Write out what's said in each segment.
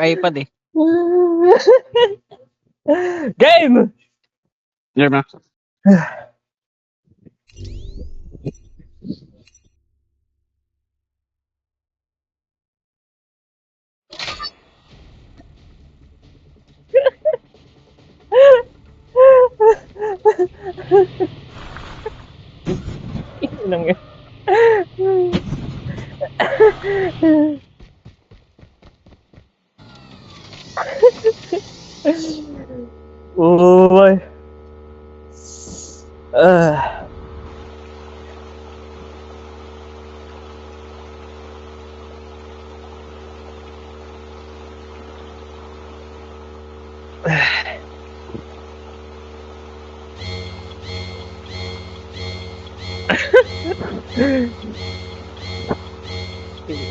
iPad eh. Game! Game na. Ilang yun. Oh boy.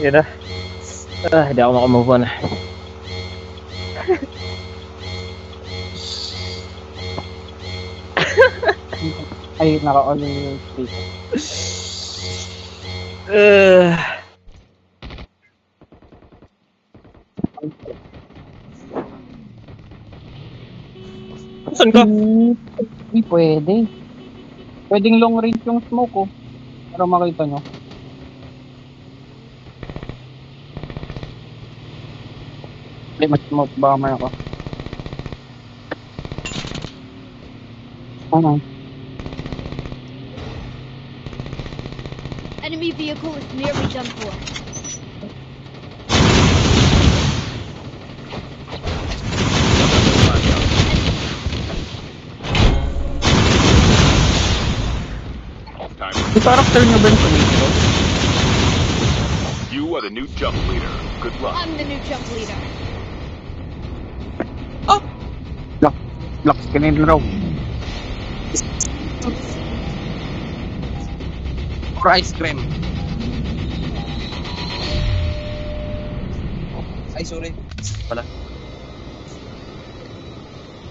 Yun na. Hindi ako makamove on. Ay, naka-on yung speaker. Saan ka? Hindi pwede. Pwedeng long range yung smoke ko. Para makita nyo. Ay, mas smoke ba may ako? Ano? Enemy vehicle is nearly done for. Yung character nyo ba yung tumito? You are the new jump leader. Good luck. I'm the new jump leader. Black skin in raw. Or ice cream. Ay, sorry. Wala.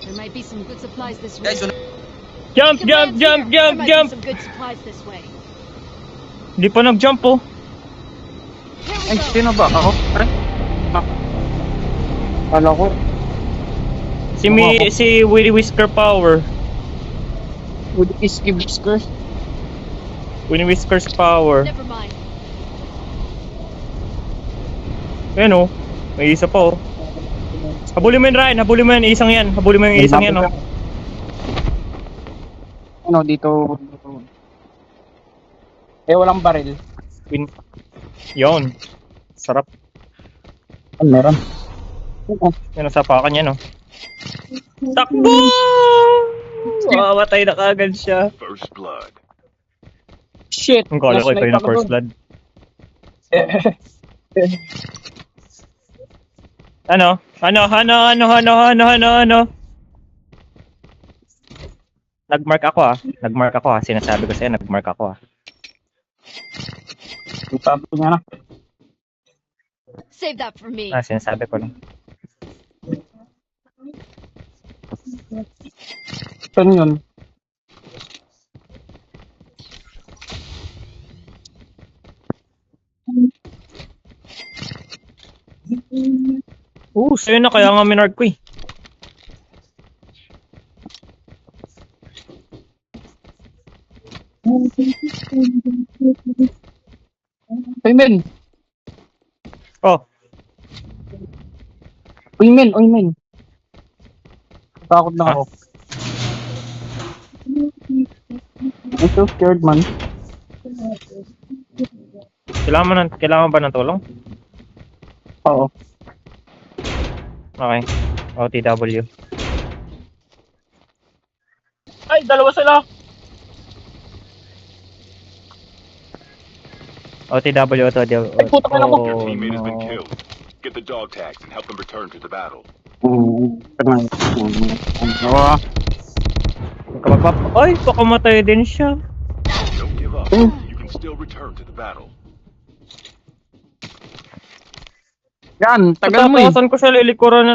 There might be some good supplies this way. Guys, Jump, jump, jump, jump, There might jump! be some good supplies this way. Hindi pa nag-jump oh. Here we ay, go. sino ba? Ako? Ay? Kala ko. Si Willy Whisker Power. Would is give whiskers? Willy Whisker's Power. Never mind. Ayan oh. May isa pa oh. Habulin mo yun, Ryan. Habulin mo yun. Isang yan. Habulin mo yung isang yan oh. Ano, dito. Eh, walang baril. Yun. Sarap. Ano, meron? Yan ang sapakan yan oh. Takbo! Mamamatay na kagad siya. First blood. Shit! Ang kala ko ito Flashlight yung ako first dun. blood. Ano? Ano? Nag-mark ako ah. Sinasabi ko sa'yo, nag-mark ako ah. Sabi niya na. Save that for me. Sinasabi ko lang. Saan yun? Sa'yo na kaya nga minark ko eh. Uy, men! Oh, Uy, men! Takot na ako. I'm so scared, man. kailangan ba ng tulong? Oo. Okay. OTW. Ay, dalawa sila! OTW. Ay, puta ka na mo! Your teammate has been killed. Get the dog tags and help them return to the battle. Ay, pakamatay din siya. Don't give up. You can still return to the battle. Yan, tagal mo eh. Tatatasan ko siya,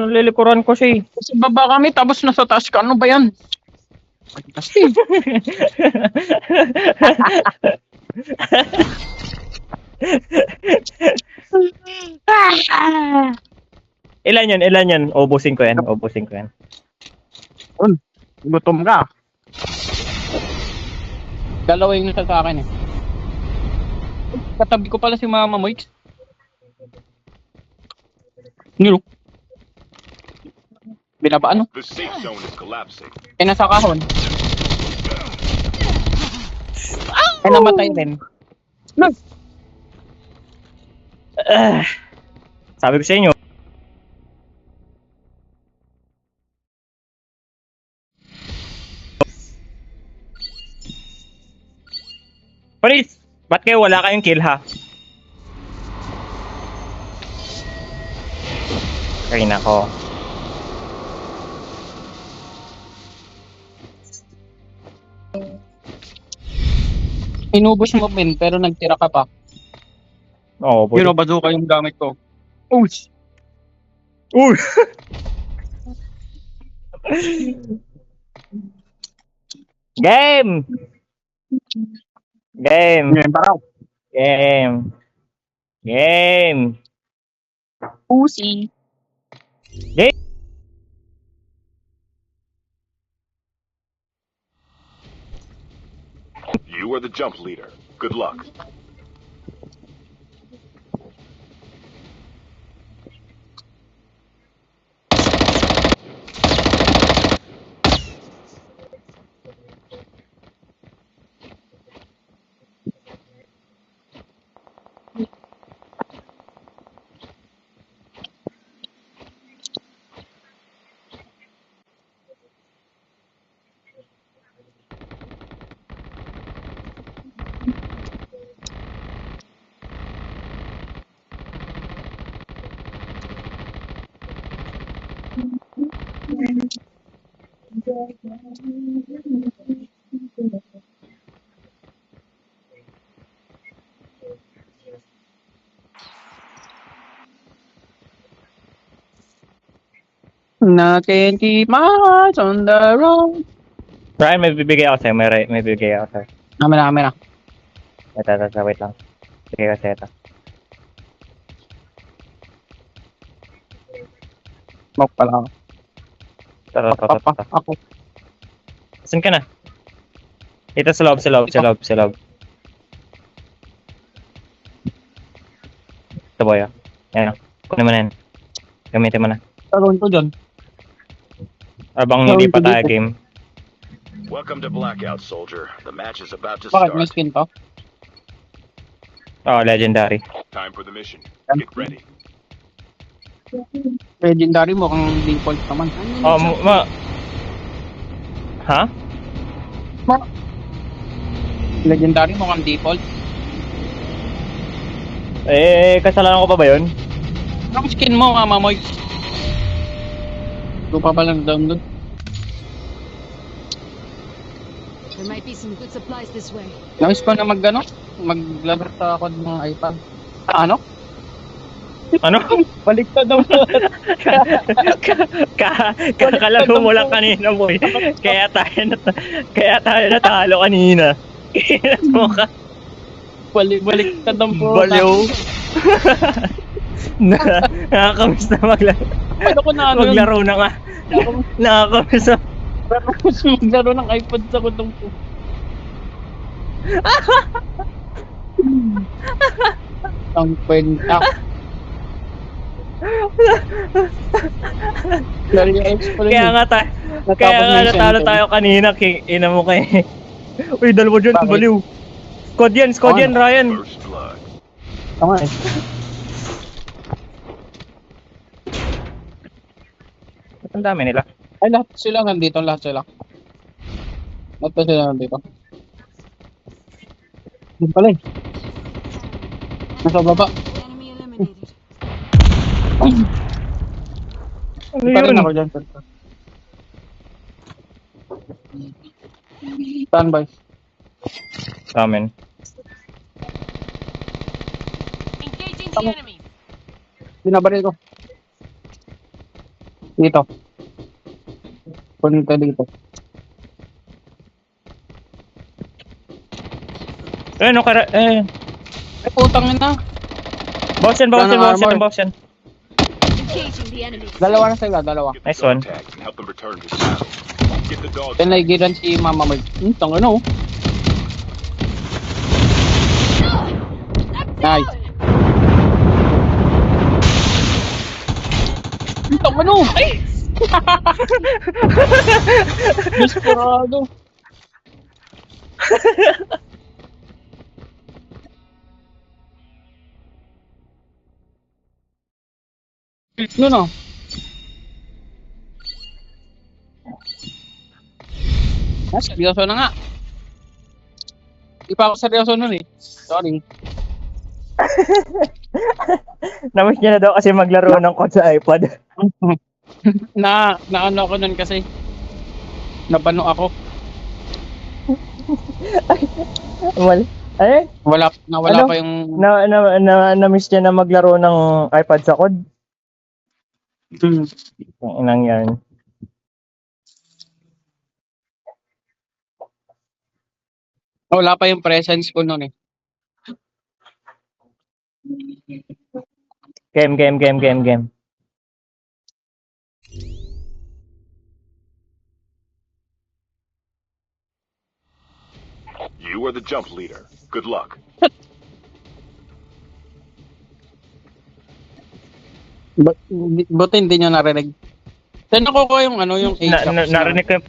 lilikuran ko siya eh. Sa baba kami, tapos nasa taas ka. Ano ba yan? Kasi. Ilan yan? Ilan yan? Ubusin ko yan. Ubusin ko yan. Gutom ka. Dalawa yung nasa sa akin eh. Katabi ko pala si Mama Moix. Nilo. Binaba ano? The safe zone is collapsing. Eh nasa kahon. Eh namatay rin. Sabi ko sa inyo. Paris, ba't kayo wala kayong kill ha? Kaya nako. Inubos mo Ben, pero nagtira ka pa. Oo, Yun o, bazooka yung gamit ko. Ouch! Uy! Game! Game! Ngayon paraw. Game! Game! Pussy. You are the jump leader. Good luck. Nothing keep my heart on the road. Ryan, may bibigay ako sa'yo. May bibigay ako sa'yo. Kami na. Ito, wait lang. Sige kasi ito. Smoke pala ako. Ito. Ako. Saan ka na? Ito sa loob. Ito boy, oh. Yan, oh. Kunin mo na yan. Gamitin mo na. Taroon ko dyan. Abang hindi pa tayo game. Welcome to Blackout, soldier. The match is about to Bakit may start. skin to? Oh, legendary. Time for the mission. Get ready. Legendary mo kang default naman. Oh, Ha? Legendary mo kang default. Kasalanan ko pa ba yun? Anong skin mo, Mama Moix? Lupa pa lang download. There might be some good supplies this way. Nais ko na maglaro sa ako ng iPad. Ano? Ano? Baliktad daw. Kakalaro mo lang kanina, boy. Kaya tayo natalo kanina. Kaya mo ka. Baliktad ang po. Baliw. Nakakamiss na Ano ko na ano yun? maglaro na nga. Nakakamiss na. Maglaro ng iPad sa kutong po. Ang kwenta. Kaya nga natalo tayo kanina. Ina mo kay. Uy, dalawa dyan. Bakit? Baliw. Squad yan, Ryan. First blood. Tama eh. Ang dami nila. Ay, lahat sila nandito. Lahat sila nandito. Doon pala eh. Nasa baba. Enemy eliminated. Ano Pa rin yun? ako dyan. Standby. Amen. Engaging the enemy. Binabaril ko. Dito. Punta dito. Ano Ay, putang ina. Boss yan. Wala nang armor. Boss yan. Engaging the enemies. Dalawa na sila, dalawa. Get the Nice one. dog tags and help them return to the battle. Get the dog Then tags. naigiran si Mama Mag. Tang ano? Nice. Tang ano? Ay! Desperado. No, no. Seryoso na nga. Di pa ako seryoso nun eh. Sorry. Namiss niya na daw kasi maglaro ng code sa iPad. na ano ako nun kasi. Nabano ako. Wala Nawala Ano? pa yung... namiss niya na maglaro ng iPad sa code. Hmm. Ang inang yan. Nawala pa yung presence ko nun eh. Game. You are the jump leader. Good luck. Buti hindi nyo narinig. Saan nakukuha yung ano, yung Ajax? Narinig ko yung...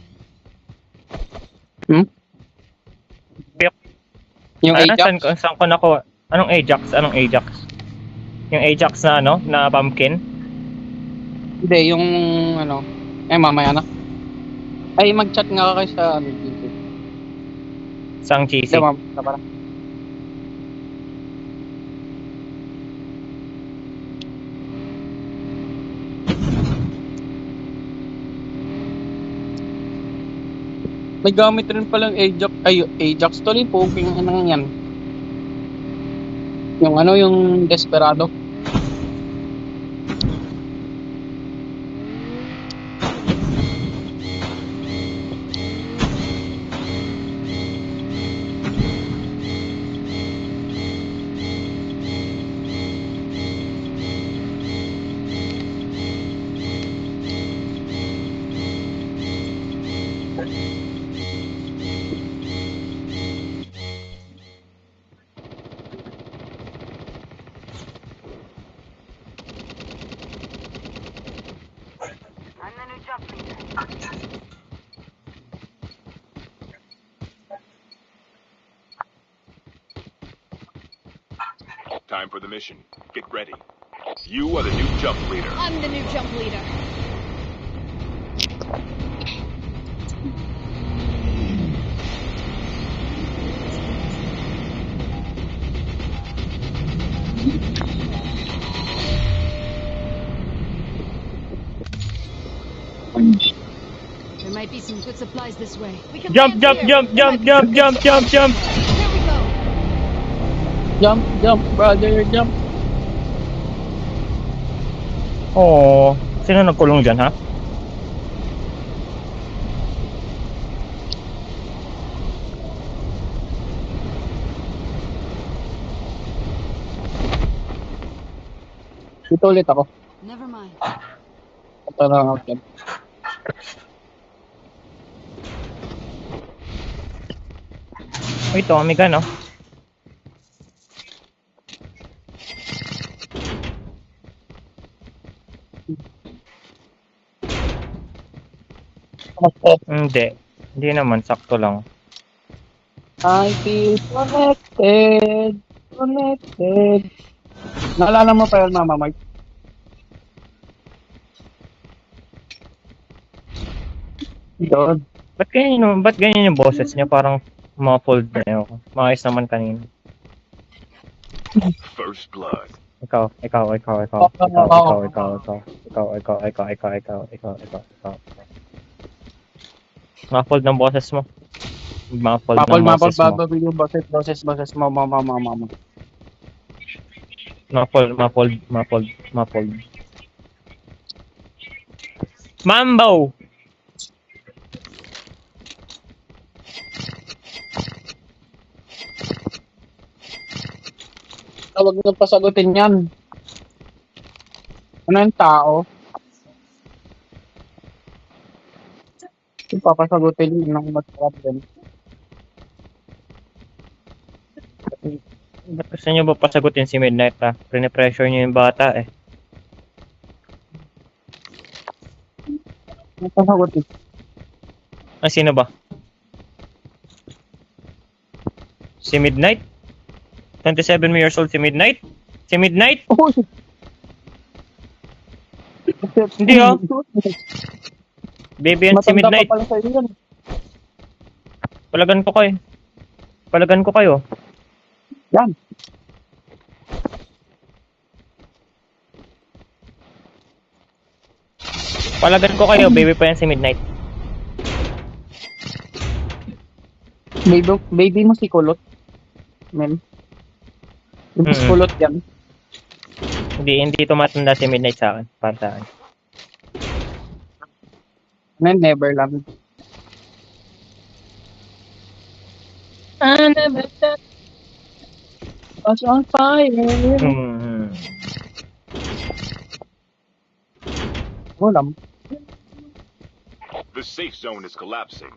Yung Ajax? Saan ko nakuha? Anong Ajax? Yung Ajax na ano? Na pumpkin? Hindi, yung ano. Mamaya na. Ay, mag-chat nga kayo sa ano, dito. Sang cheesy. Hindi, ma'am. Para. May gamit rin palang Ajax. Ay, Ajax to rin. Poking anong yan. Yung ano, yung Desperado. Time for the mission. Get ready. You are the new jump leader. I'm the new jump leader. There might be some good supplies this way. We can Jump, land here. jump. There might be some good supplies. Jump. Here we go. Jump, brother, jump. Oo. Sino nagkulong dyan, ha? Dito ulit ako. Never mind. Ito lang ako. Ito, amiga, no? Hindi naman, sakto lang. I feel connected. Naalala mo pa yun, Mama Mike? Doon. Ba't ganyan yung boses niya? Parang muffled na yun. Maayos naman kanina. First blood. Ikaw. Muffled ng boses mo. Muffled ng boses mo. Mapol yung boses mo, mama. Muffled. Mambo! Tawag nang pasagutin yan. Ano yung tao? Yung papasagutin yun ng mag-problem. Ba't gusto niyo ba pasagutin si Midnight ha? Pine-pressure niyo yung bata eh. Yung pasagutin. Ah, sino ba? Si Midnight? 27 years old si Midnight? Si Midnight? Oh! Hindi, oh. Baby yan si Matanda Midnight. pa pala sa'yo yan. Palagan ko kayo. Palagan ko kayo. Yan. Palagan ko kayo, baby pa yan si Midnight. Baby mo si Kulot. Men. Yung Mm-mm. Kulot yan. Hindi tumatanda si Midnight sa akin. Para sa akin. Men, Neverland. Was on fire. Hmm. Ulam. The safe zone is collapsing.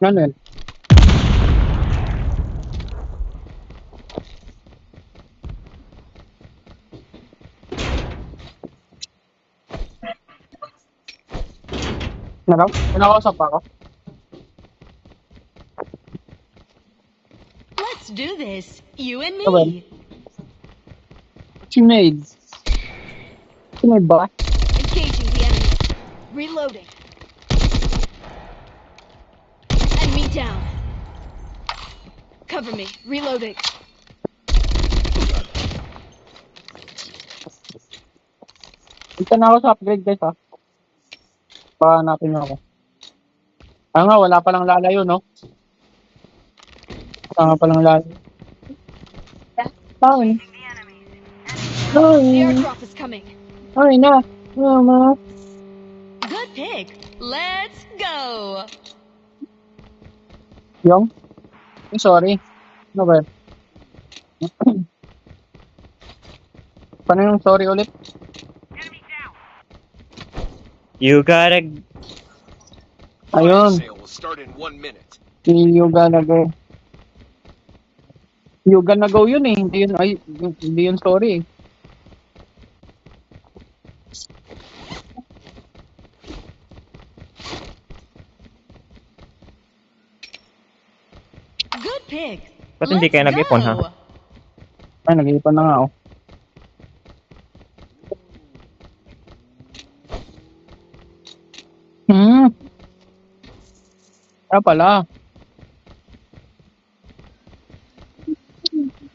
Ano yun? Ano? Pinakausap ako? Let's do this. You and Okay. me. Teammate. Teammate ba? Engaging the enemy. Reloading. Enemy down. Cover me. Reloading. Punta na ako sa upgrade guys ha. Baka natin ako. Ah nga, wala palang lalayo no? Wala nga palang lalayo. Sorry. The Sorry. airdrop is coming. Sorry na. Mama. Good pick. Let's go. Yung? Sorry. Ano ba? Paano yung sorry ulit? You gotta... Ayun. Sale will start in 1 minute. You gonna go. You gonna go yun eh. Hindi yun, ay, hindi yun sorry eh. Good pick. Ba't hindi kayo nag-ipon, ha? Ay, nag-iipan na nga oh. Pala.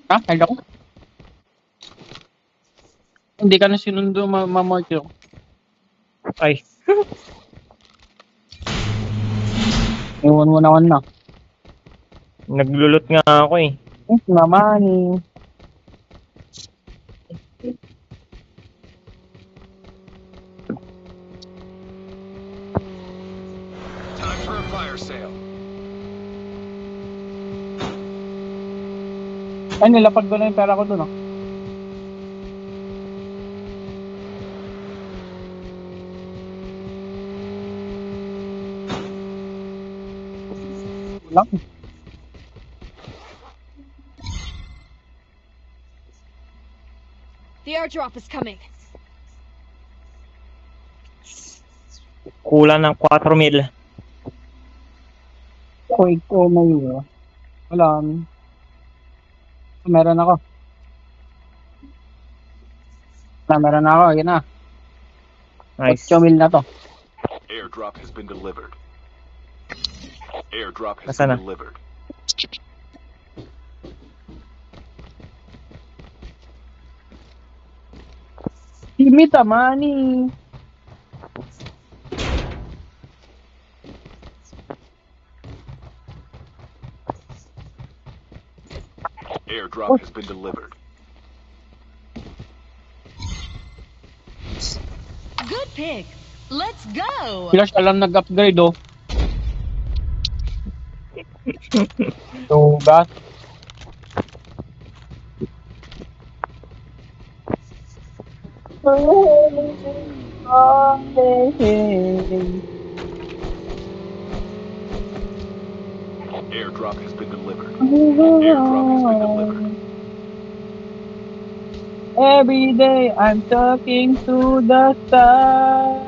Ah, hello? Hindi ka na sinundo, ma-mark yun. Ay. Iwan mo naman na. Naglulot nga ako eh. Naman eh. Time for a fire sale. Ay, nilapag ko na yung pera ko dun oh. Lang. The airdrop is coming. Kulang ng 4,000. Quick ko may wala. Meron ako. Meron ako. Yan na. Nice. 8 mil na to. Airdrop has been delivered. Airdrop has Nasaan na? been delivered. Give me the money. Airdrop has been delivered. Good pick. Let's go. Sila siya lang nag-upgrade oh. Tugas. Airdrop has been delivered. Airdrop has been delivered. Every day I'm talking to the stars.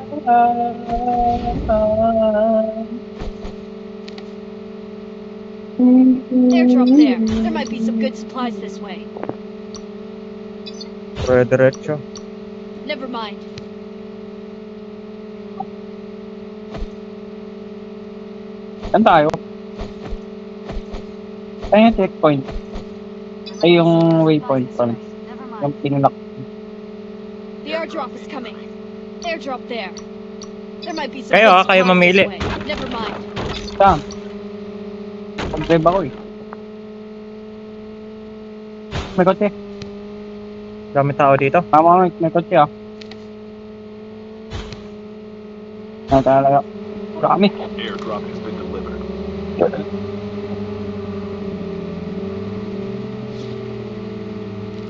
Airdrop there. There might be some good supplies this way. Diretso. Never mind. Saan tayo? Ay, yung checkpoint. Ay, yung waypoint pala. Never Yung mind. pinunak. The airdrop is coming. Airdrop there. There might be some Kayo, good kayo supplies mamili. this way. Never mind. Saan? Pag-drive ako eh. May kotse. Dami tao dito. Mama, may kotse ah. Ano talaga? Marami. Airdrop has been delivered.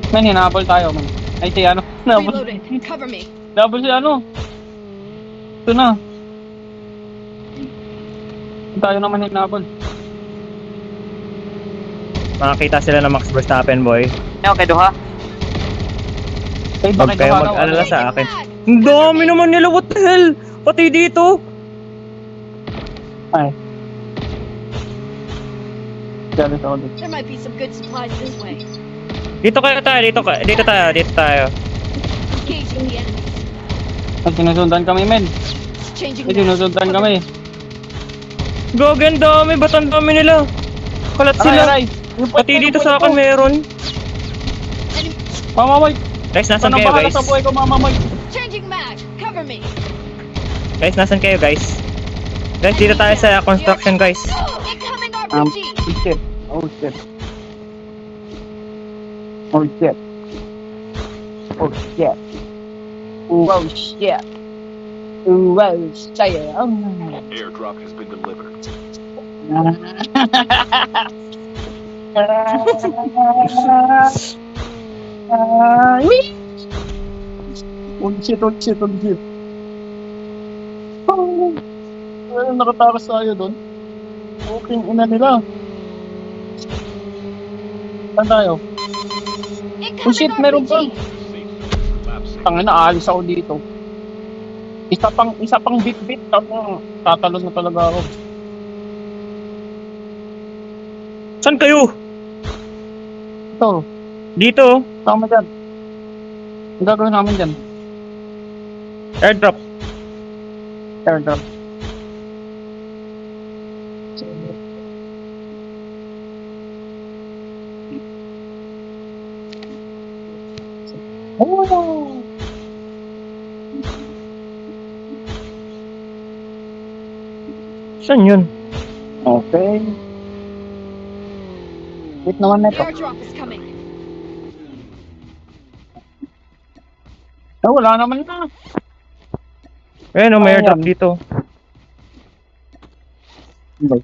Man, hinabol tayo man. Ay, si ano? Hinabol. Reloading. Cover me. Hinabol si ano? Ito na. Tayo naman hinabol. Makakita sila ng Max Verstappen, boy. Okay, duha. Ay, Huwag bakit kayo duha daw? mag-alala sa Changing akin. mag. Ang dami naman nila, what the hell? Pati dito. Ay. Jealous ako dito. There might be some good supplies this way. Dito kayo tayo, dito tayo. Engaging the enemies. Ay, sinusundan kami, men. Changing Ay, mag. sinusundan kami. Gog, ang dami. Ba't ang dami nila? Kalat sila. Aray, yung Pati dito sa akin meron. Enemy. Mama Mike. Guys, nasan Anong kayo, bahala guys? sa buhay ko, Mama Mike? Changing mag. Cover me. Guys, nasan kayo, guys? Guys, dito tayo sa construction, guys. Incoming Oh RPG. shit. Oh shit. Oh shit. Oh shit. Oh shit. Oh shit. Airdrop has been delivered. Oh shit, oh shit, oh shit. Ay, nakatakas tayo doon. Okay, ina nila. Saan tayo? Oh shit, Incoming meron pa. RPG. Safe zone collapsing. Tangina, aalis ako dito. Isa pang bit-bit. Tatalon na talaga ako. Saan kayo? Ito, Dito. tama dyan. Ang gagawin namin dyan. Airdrop. Airdrop. Oh! Saan yun? Okay. Wait naman na The ito. airdrop is coming. Ah, wala naman na. Ayun, may Ayan. airdrop dito. Okay.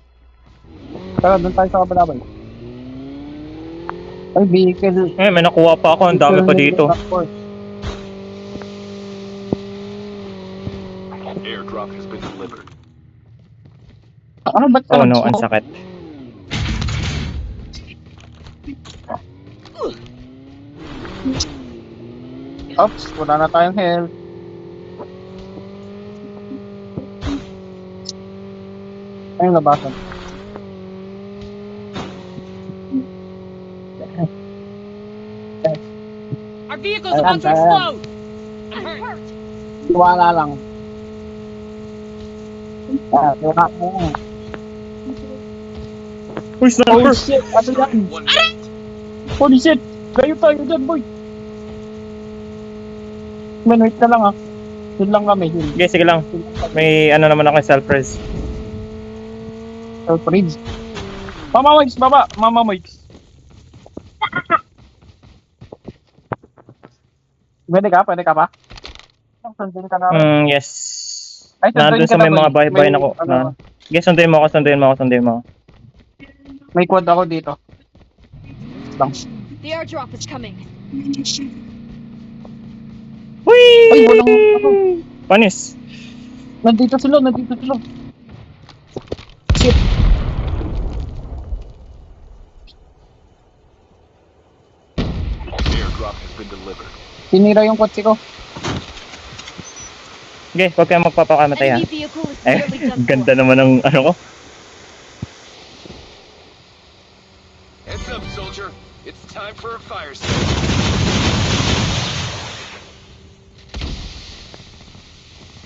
Tara, doon tayo sa kabalabay. Ay, vehicle. Eh, may nakuha pa ako. Ang dami pa dito. Airdrop has been delivered. Ano ba't Oh no, ang sakit. Oops, wala na tayong health. Ayun, labasan. Our vehicle's about to explode. I'm hurt. Wala lang. Ah, wala mo. Uy, sniper! Oh shit, ano yan? Holy shit! Kayo tayo dyan, boy! Man, wait na lang ah. Yun lang kami, yun. Okay, sige lang. May ano naman ako self-res. Self-reads. Mama Mikes, baba! Mama Mikes. Pwede ka pa? Sundin ka na. Yes. Ay, sunduin Nandun ka sa may na, mga boy. bahay-bahay May, na ko. ano, Sige, sunduin mo ako. May quad ako dito. Lang. The airdrop is coming. Whee! Ay, walang ano. Panis. Nandito sila. Shit. Airdrop has been delivered. Sinira yung kotse ko. Sige, huwag kayong magpapakamatay ha. Enemy vehicle is Eh, nearly done ganda for. naman ng ano ko. Heads up, soldier. It's time for a fire sale.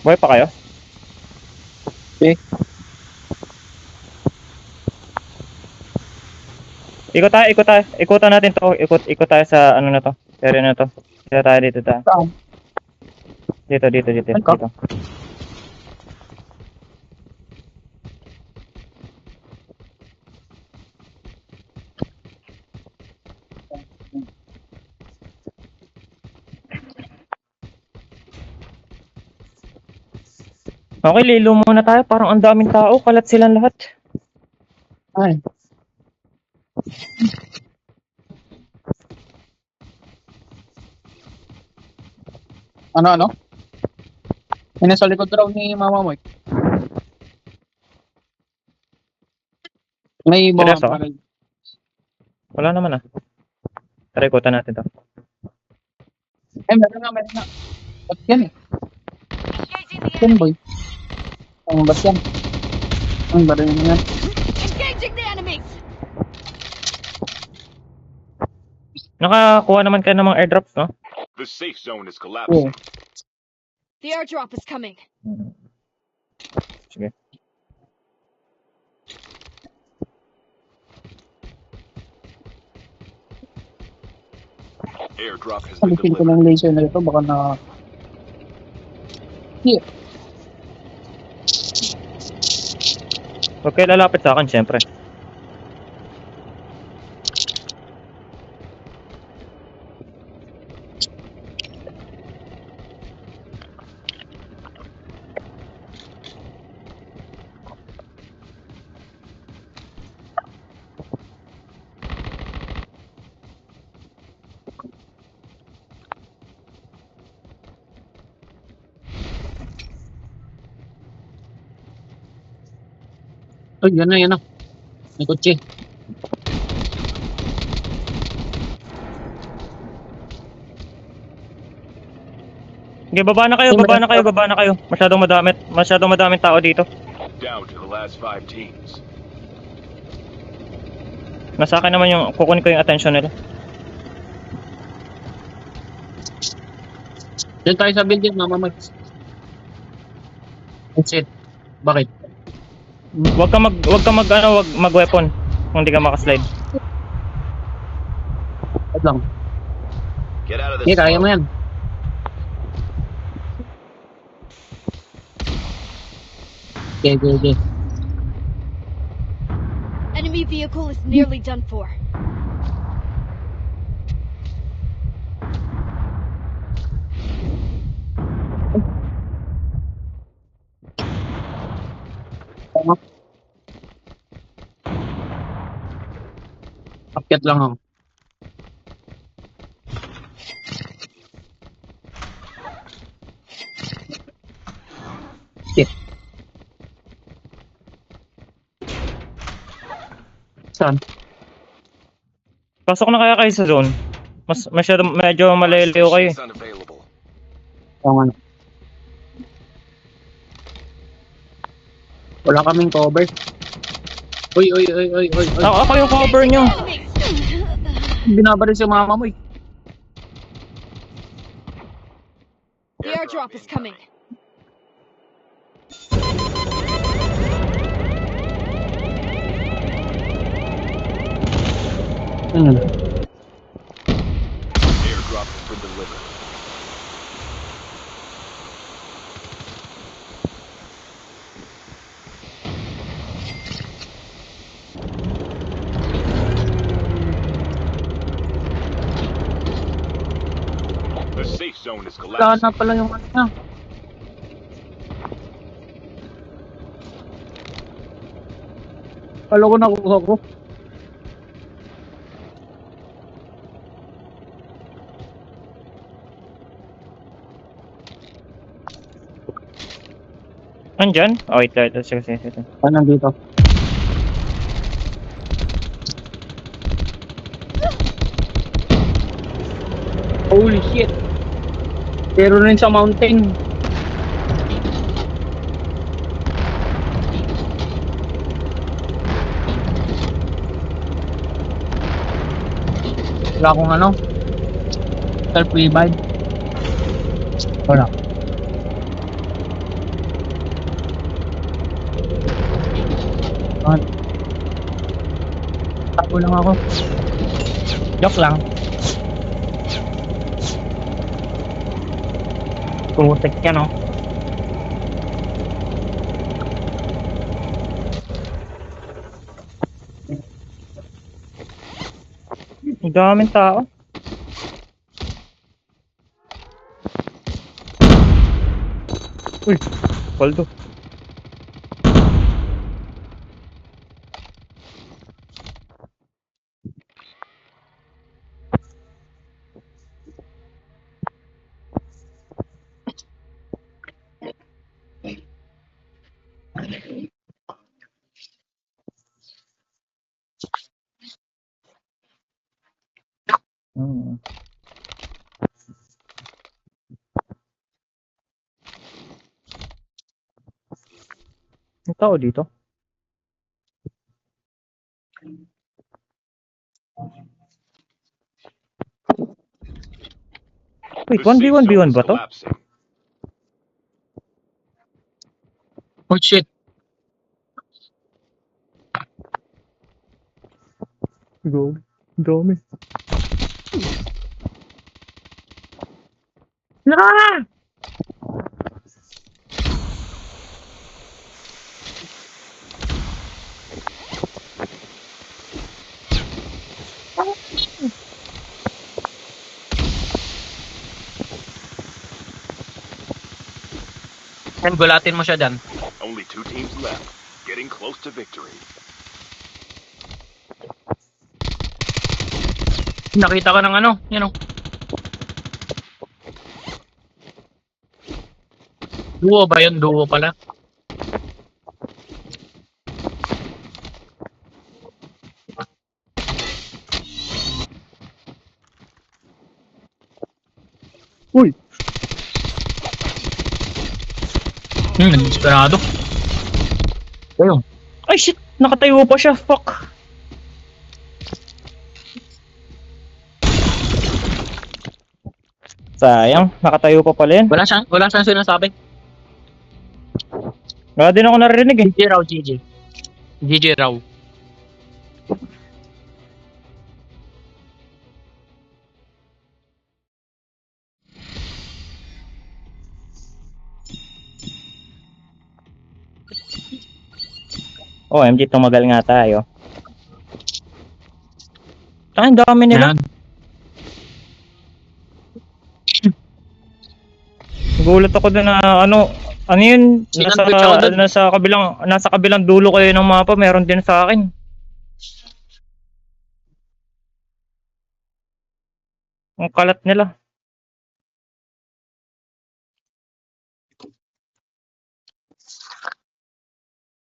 Buhay pa kayo? Okay. Ikutan natin to. Ikot tayo sa ano na to. Area na to. Dito tayo. Saan? Dito. Saan ka? Dito. Okay, lilo muna tayo. Parang ang daming tao. Kalat silang lahat. Ay. Ano? May nasa likod raw ni Mama mo. May bomba Seryoso? pa rin. Wala naman ah. Tara, ikutan natin to. Eh, meron na. Ba't yan eh? Ba't yan, boy? Ba't yan? Ang baril na yan. Engaging the enemies. Nakakuha naman kayo ng mga airdrops, no? The safe zone is Yeah. collapsing. The airdrop is coming. Sige. Airdrop has been Alisin ko delivered. ng laser na ito. Baka na... Here. Huwag kayo lalapit sa akin, syempre. Ay, yan na. May kotse. Sige, baba na kayo. Masyadong madaming tao dito. Down to the last 5 teams. Nasa akin naman yung kukunin ko yung attention nila. Diyan tayo sa building, Mama mo. That's it. Bakit? Huwag ka mag-weapon kung hindi ka makaslide. Wait lang. Get out of Hindi, this. kaya mo yan. Okay. Enemy vehicle is nearly done for. Tama. Akyat lang ako. Shit. Saan? Pasok na kaya kayo sa zone. Medyo malalayo kayo. Is unavailable. Tama na. Wala kaming cover. Uy. Ako yung cover nyo. Enemies. Binabaril si mama mo eh. The airdrop is coming. Airdrop has been delivered. The safe zone is Wala collapsing. na pala yung ano niya. Kala ko nakuha ko. Nandyan? Oh, ito. Sige. Ah, nandito. Holy shit. Pero rin sa mountain. Wala akong ano. Self-revive. Wala. Tago lang ako. Joke lang. Putek ka, no? Ang daming tao. Uy, Waldo. Hmm. May tao dito. Wait, The safe 1v1v1 zone is ba to? collapsing. Oh shit. Go. Dami. Ah! Yan, gulatin mo siya dyan. Only 2 teams left. Getting close to victory. Nakita ka ng ano, yun o. Duo ba yun? Duo pala. Uy! Desperado. Ayun. Ay shit! Nakatayo pa siya. Fuck! Sayang, nakatayo pa pala yan. Wala siyang sinasabi. Wala din ako narinig eh. GG raw, GG. GG raw. Oh, MG, tumagal nga tayo. Ay, ang dami nila. Yan. Gulat ako doon na ano yun, Sinandwich ako dun. nasa kabilang dulo kayo ng mapa, meron din sa akin. Ang kalat nila.